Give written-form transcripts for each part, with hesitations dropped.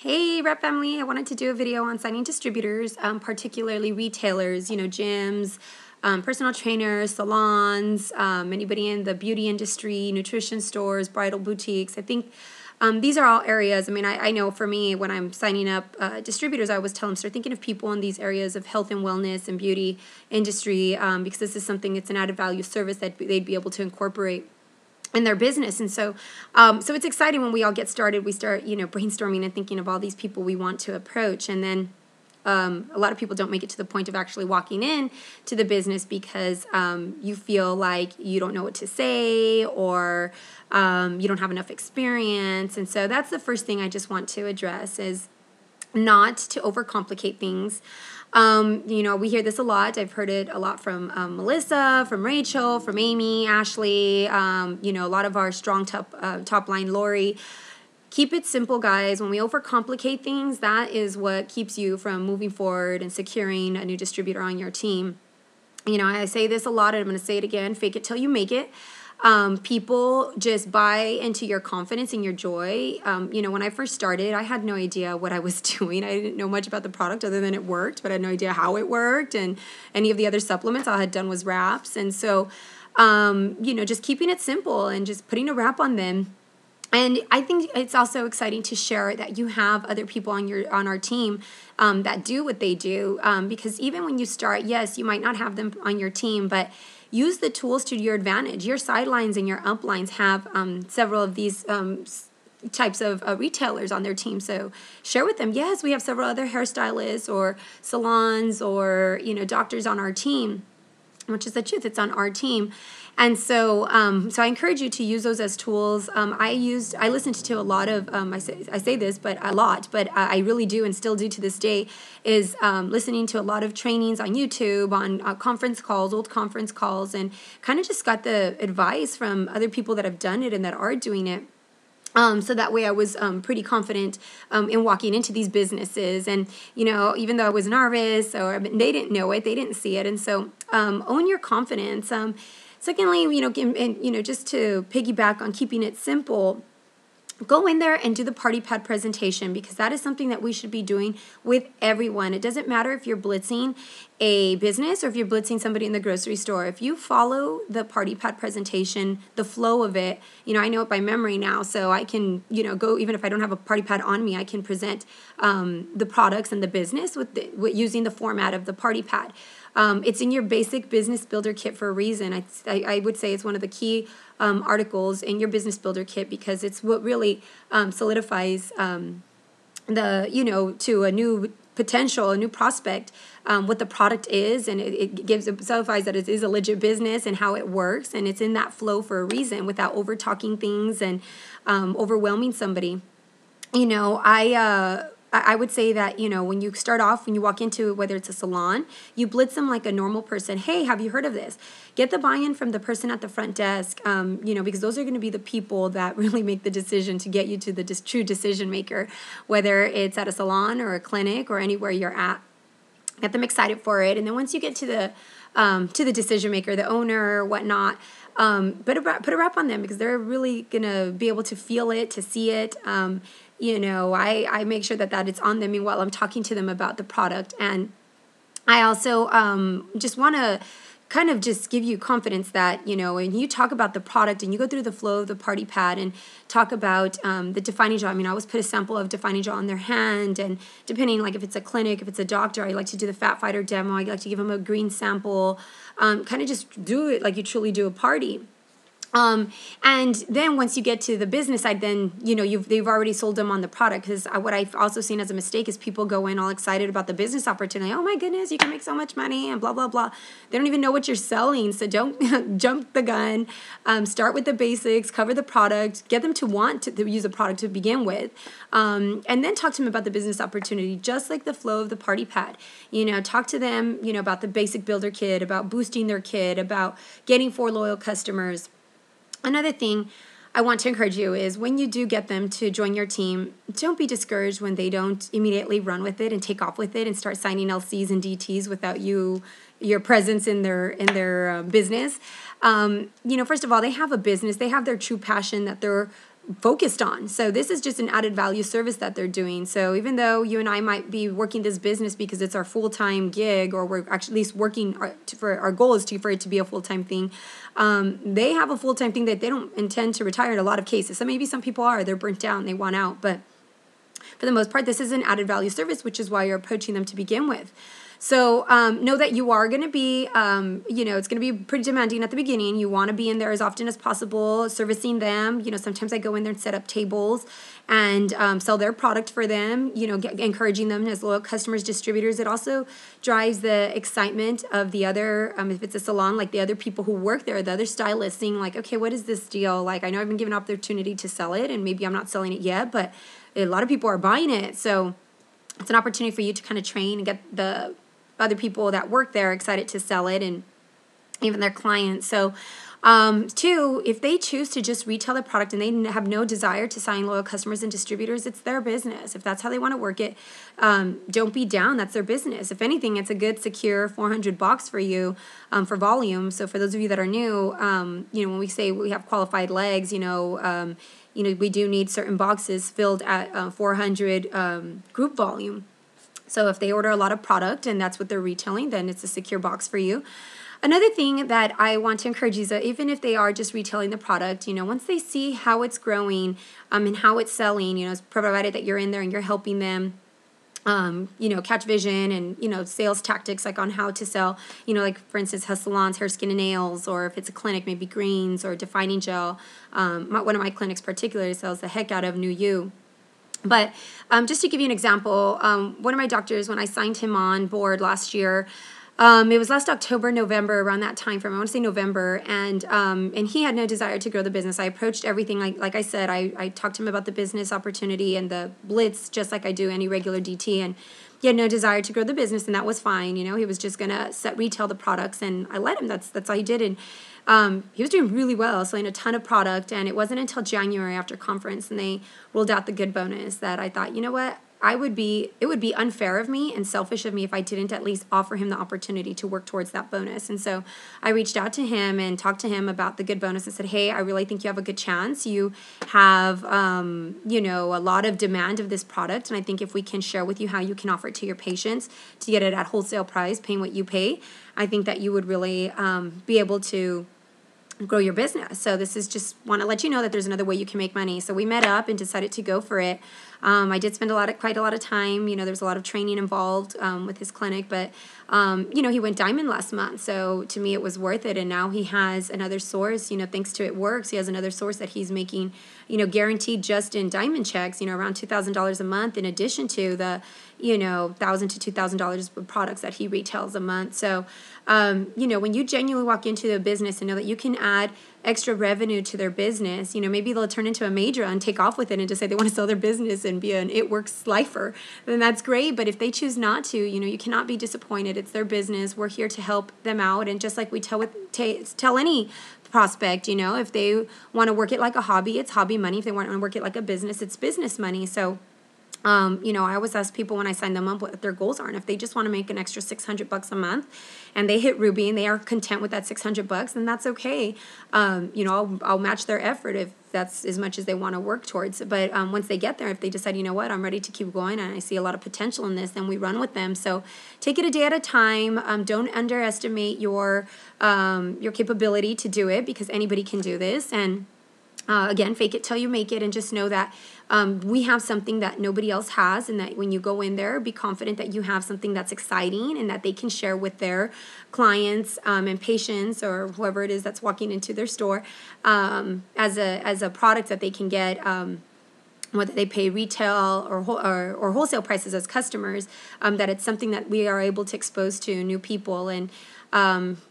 Hey Rep Family, I wanted to do a video on signing distributors, particularly retailers, gyms, personal trainers, salons, anybody in the beauty industry, nutrition stores, bridal boutiques. I think these are all areas. I mean, I know for me, when I'm signing up distributors, I always tell them, start thinking of people in these areas of health and wellness and beauty industry, because this is something, it's an added value service that they'd be able to incorporate in their business. And so so it's exciting when we all get started. We start brainstorming and thinking of all these people we want to approach, and then a lot of people don't make it to the point of actually walking in to the business because you feel like you don't know what to say, or you don't have enough experience. And so that's the first thing I just want to address, is not to overcomplicate things. We hear this a lot. I've heard it a lot from Melissa, from Rachel, from Amy, Ashley, a lot of our strong top line, Lori. Keep it simple, guys. When we overcomplicate things, that is what keeps you from moving forward and securing a new distributor on your team. I say this a lot, and I'm going to say it again, fake it till you make it. People just buy into your confidence and your joy. When I first started, I had no idea what I was doing. I didn't know much about the product other than it worked, but I had no idea how it worked, and any of the other supplements all I had done was wraps. And so, just keeping it simple and just putting a wrap on them. And I think it's also exciting to share that you have other people on our team that do what they do, because even when you start, yes, you might not have them on your team, but use the tools to your advantage. Your sidelines and your uplines have several of these types of retailers on their team. So share with them, yes, we have several other hairstylists or salons or doctors on our team, which is the truth. It's on our team. And so I encourage you to use those as tools. I listened to a lot of, I say this, but a lot, but I really do and still do to this day, is listening to a lot of trainings on YouTube, on conference calls, old conference calls, and kind of just got the advice from other people that have done it and that are doing it. So that way I was pretty confident in walking into these businesses. And, even though I was nervous, or they didn't know it, they didn't see it. And so own your confidence. Secondly, just to piggyback on keeping it simple, go in there and do the party pad presentation, because that is something that we should be doing with everyone. It doesn't matter if you're blitzing a business or if you're blitzing somebody in the grocery store. If you follow the party pad presentation, the flow of it, I know it by memory now, so I can, go, even if I don't have a party pad on me, I can present the products and the business with using the format of the party pad. It's in your basic business builder kit for a reason. I would say it's one of the key articles in your business builder kit, because it's what really solidifies to a new potential, a new prospect, what the product is, and it solidifies that it is a legit business and how it works, and it's in that flow for a reason, without over talking things and overwhelming somebody. I would say that, when you start off, when you walk into, whether it's a salon, you blitz them like a normal person. Hey, have you heard of this? Get the buy-in from the person at the front desk, because those are going to be the people that really make the decision to get you to the true decision maker, whether it's at a salon or a clinic or anywhere you're at. Get them excited for it. And then once you get to the decision maker, the owner or whatnot, put a wrap on them, because they're really going to be able to feel it, to see it. I make sure that it's on them while I'm talking to them about the product. And I also just want to kind of just give you confidence that, when you talk about the product and you go through the flow of the party pad and talk about the defining gel. I always put a sample of defining gel on their hand, and depending, like if it's a clinic, if it's a doctor, I like to do the fat fighter demo. I like to give them a green sample, kind of just do it like you truly do a party. And then once you get to the business side, then, they've already sold them on the product. Because what I've also seen as a mistake is people go in all excited about the business opportunity. Oh my goodness, you can make so much money and blah, blah, blah. They don't even know what you're selling. So don't jump the gun. Start with the basics, cover the product, get them to want to use the product to begin with. And then talk to them about the business opportunity, just like the flow of the party pad. Talk to them, about the basic builder kit, about boosting their kit, about getting 4 loyal customers. Another thing I want to encourage you is, when you do get them to join your team, don't be discouraged when they don't immediately run with it and take off with it and start signing LCs and DTs without your presence in their business. First of all, they have a business. They have their true passion that they're focused on. So this is just an added value service that they're doing. So even though you and I might be working this business because it's our full-time gig, or we're actually at least working for our goal is for it to be a full-time thing, they have a full-time thing that they don't intend to retire in a lot of cases. So maybe some people they're burnt out and they want out, but for the most part, this is an added value service, which is why you're approaching them to begin with. So know that you are going to be, it's going to be pretty demanding at the beginning. You want to be in there as often as possible, servicing them. Sometimes I go in there and set up tables and sell their product for them, encouraging them as loyal customers, distributors. It also drives the excitement of the other, if it's a salon, like the other people who work there, the other stylists, seeing like, okay, what is this deal? Like, I know I've been given an opportunity to sell it, and maybe I'm not selling it yet, but a lot of people are buying it. So it's an opportunity for you to kind of train and get the other people that work there excited to sell it, and even their clients. So two, if they choose to just retail their product and they have no desire to sign loyal customers and distributors, it's their business. If that's how they want to work it, don't be down. That's their business. If anything, it's a good, secure $400 for you for volume. So for those of you that are new, when we say we have qualified legs, we do need certain boxes filled at 400 group volume. So if they order a lot of product and that's what they're retailing, then it's a secure box for you. Another thing that I want to encourage you is that even if they are just retailing the product, once they see how it's growing and how it's selling, provided that you're in there and you're helping them, catch vision and, sales tactics like on how to sell, like for instance, how salons, hair, skin, and nails, or if it's a clinic, maybe greens or defining gel. One of my clinics particularly sells the heck out of New You. But just to give you an example, one of my doctors, when I signed him on board last year, it was last October, November, around that time frame. I want to say November, and he had no desire to grow the business. I approached everything like I said. I talked to him about the business opportunity and the blitz, just like I do any regular DT, and he had no desire to grow the business, and that was fine. He was just gonna retail the products, and I let him. That's all he did, and he was doing really well, selling a ton of product. And it wasn't until January after conference and they rolled out the good bonus that I thought, you know what? It would be unfair of me and selfish of me if I didn't at least offer him the opportunity to work towards that bonus. And so I reached out to him and talked to him about the good bonus and said, hey, I really think you have a good chance. You have, a lot of demand of this product. And I think if we can share with you how you can offer it to your patients to get it at wholesale price, paying what you pay, I think that you would really be able to grow your business. So this is just want to let you know that there's another way you can make money. So we met up and decided to go for it. I did spend quite a lot of time. There was a lot of training involved with his clinic, but he went diamond last month. So to me, it was worth it. And now he has another source. Thanks to It Works, he has another source that he's making, guaranteed just in diamond checks. Around $2,000 a month, in addition to the $1,000 to $2,000 of products that he retails a month. So when you genuinely walk into a business and know that you can add extra revenue to their business, maybe they'll turn into a major and take off with it and just say they want to sell their business and be an It Works lifer, then that's great. But if they choose not to, you cannot be disappointed. It's their business. We're here to help them out. And just like we tell any prospect, if they want to work it like a hobby, it's hobby money. If they want to work it like a business, it's business money. So I always ask people when I sign them up what their goals are, and if they just want to make an extra $600 a month, and they hit Ruby and they are content with that $600, then that's okay. I'll match their effort if that's as much as they want to work towards. But once they get there, if they decide, you know what, I'm ready to keep going and I see a lot of potential in this, then we run with them. So take it a day at a time. Don't underestimate your capability to do it, because anybody can do this. And again, fake it till you make it, and just know that we have something that nobody else has, and that when you go in there, be confident that you have something that's exciting and that they can share with their clients and patients, or whoever it is that's walking into their store, as a product that they can get, whether they pay retail or wholesale prices as customers, that it's something that we are able to expose to new people. And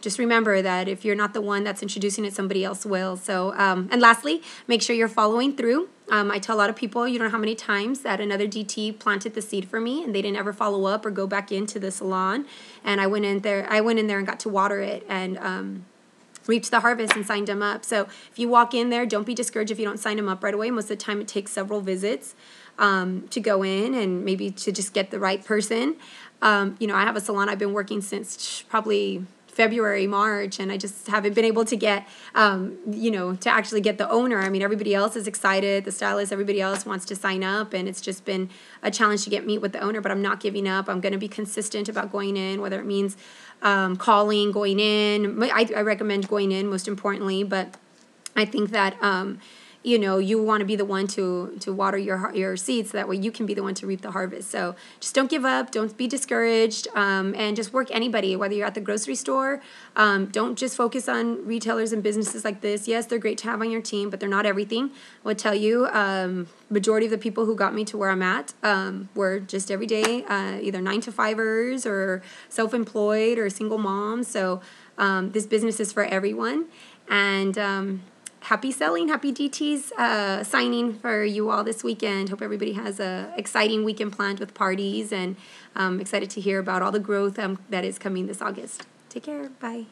just remember that if you're not the one that's introducing it, somebody else will. So, and lastly, make sure you're following through. I tell a lot of people, you don't know how many times that another DT planted the seed for me and they didn't ever follow up or go back into the salon. And I went in there and got to water it and reaped the harvest and signed them up. So if you walk in there, don't be discouraged if you don't sign them up right away. Most of the time it takes several visits to go in and maybe to just get the right person. I have a salon I've been working since probably February, March, and I just haven't been able to get, to actually get the owner. I mean, everybody else is excited, the stylist, everybody else wants to sign up, and it's just been a challenge to meet with the owner, but I'm not giving up. I'm going to be consistent about going in, whether it means calling, going in. I recommend going in most importantly, but I think that you want to be the one to water your seeds, so that way you can be the one to reap the harvest. So just don't give up, don't be discouraged, and just work anybody, whether you're at the grocery store. Don't just focus on retailers and businesses like this. Yes, they're great to have on your team, but they're not everything. I would tell you, majority of the people who got me to where I'm at were just everyday, either 9-to-5ers or self-employed or single moms. So this business is for everyone. And happy selling, happy DTs signing for you all this weekend. Hope everybody has a exciting weekend planned with parties, and excited to hear about all the growth that is coming this August. Take care. Bye.